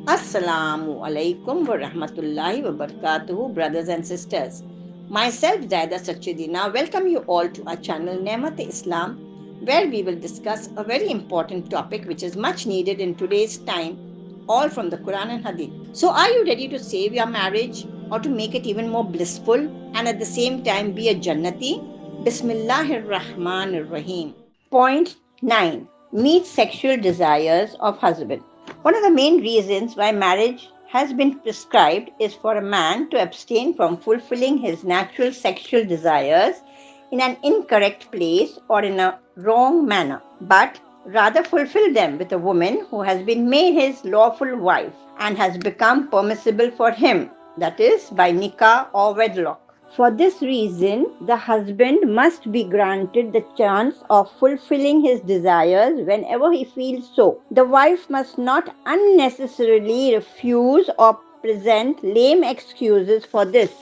Assalamu'alaikum, warahmatullahi, wabarakatuh, brothers and sisters. Myself, Zaida Sachidina, welcome you all to our channel Nemat Islam, where we will discuss a very important topic which is much needed in today's time, all from the Quran and Hadith. So, are you ready to save your marriage or to make it even more blissful and at the same time be a Jannati? Bismillahir Rahmanir Rahim. Point 9. Meet sexual desires of husband. One of the main reasons why marriage has been prescribed is for a man to abstain from fulfilling his natural sexual desires in an incorrect place or in a wrong manner, but rather fulfill them with a woman who has been made his lawful wife and has become permissible for him, that is, by Nikah or wedlock. For this reason, the husband must be granted the chance of fulfilling his desires whenever he feels so. The wife must not unnecessarily refuse or present lame excuses for this.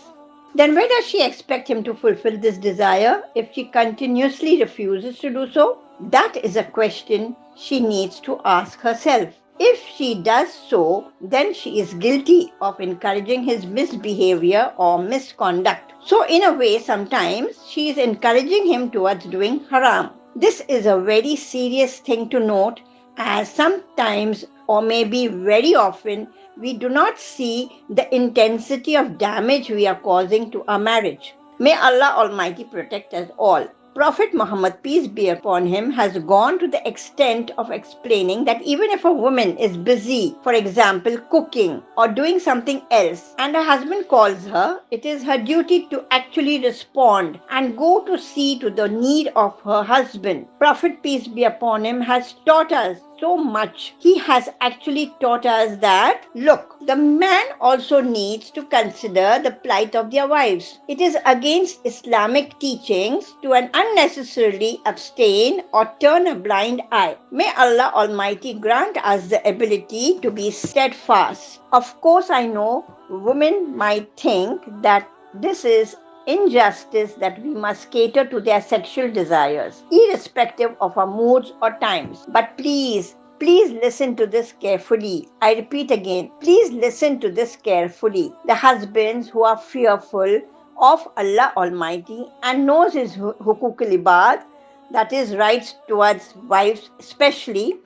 Then where does she expect him to fulfill this desire if she continuously refuses to do so? That is a question she needs to ask herself. If she does so, then she is guilty of encouraging his misbehavior or misconduct. So, in a way, sometimes she is encouraging him towards doing haram. This is a very serious thing to note, as sometimes, or maybe very often, we do not see the intensity of damage we are causing to our marriage. May Allah Almighty protect us all. Prophet Mohammad, peace be upon him, has gone to the extent of explaining that even if a woman is busy, for example, cooking or doing something else, and her husband calls her, it is her duty to actually respond and go to see to the need of her husband. Prophet, peace be upon him, has taught us so much. He has actually taught us that, look, the man also needs to consider the plight of their wives. It is against Islamic teachings to unnecessarily abstain or turn a blind eye. May Allah Almighty grant us the ability to be steadfast. Of course, I know women might think that this is injustice, that we must cater to their sexual desires, irrespective of our moods or times. But please listen to this carefully. I repeat again, please listen to this carefully. The husbands who are fearful of Allah Almighty and knows his hukuk al-ibad, that is rights towards wives especially,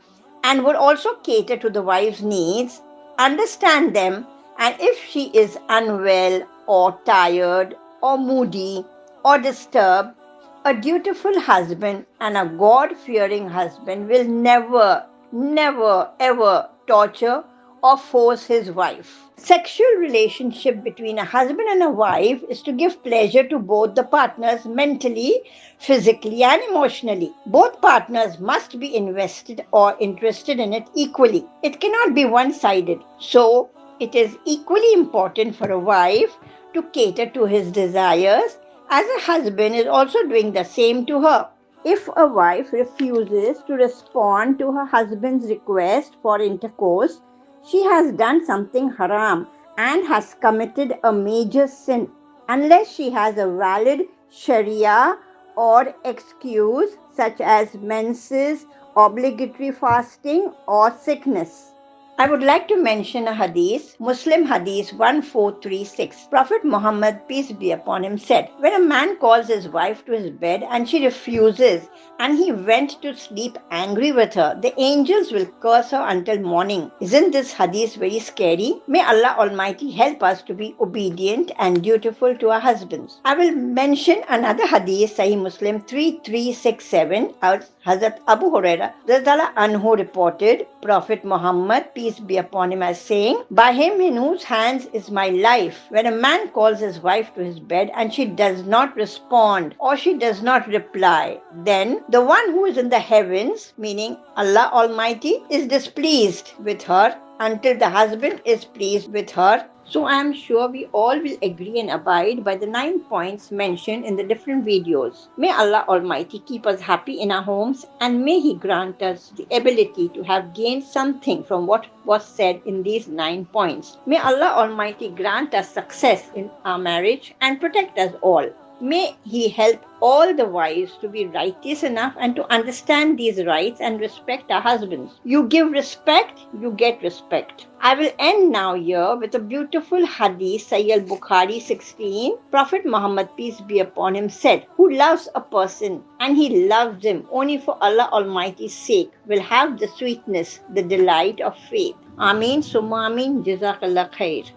and would also cater to the wife's needs, understand them, and if she is unwell or tired or moody or disturbed, a dutiful husband and a God-fearing husband will never, ever torture or force his wife. Sexual relationship between a husband and a wife is to give pleasure to both the partners mentally, physically and emotionally. Both partners must be invested or interested in it equally. It cannot be one-sided. So, it is equally important for a wife to cater to his desires, as a husband is also doing the same to her. If a wife refuses to respond to her husband's request for intercourse, she has done something haram and has committed a major sin, unless she has a valid sharia or excuse such as menses, obligatory fasting or sickness. I would like to mention a hadith, Muslim Hadith 1436. Prophet Mohammad, peace be upon him, said, when a man calls his wife to his bed and she refuses and he went to sleep angry with her, the angels will curse her until morning. Isn't this hadith very scary? May Allah Almighty help us to be obedient and dutiful to our husbands. I will mention another hadith, Sahih Muslim 3367. Hazrat Abu Huraira radhiyallahu anhu reported, Prophet Muhammad, peace be upon him, as saying, by him in whose hands is my life, when a man calls his wife to his bed and she does not respond or she does not reply, then the one who is in the heavens, meaning Allah Almighty, is displeased with her until the husband is pleased with her. So I am sure we all will agree and abide by the 9 points mentioned in the different videos. May Allah Almighty keep us happy in our homes, and may He grant us the ability to have gained something from what was said in these 9 points. May Allah Almighty grant us success in our marriage and protect us all. May He help all the wives to be righteous enough and to understand these rights and respect our husbands. You give respect, you get respect. I will end now here with a beautiful hadith, Sahih Bukhari 16. Prophet Muhammad, peace be upon him, said, "Who loves a person and he loves him only for Allah Almighty's sake will have the sweetness, the delight of faith." Ameen, summa ameen, jazakallah khair.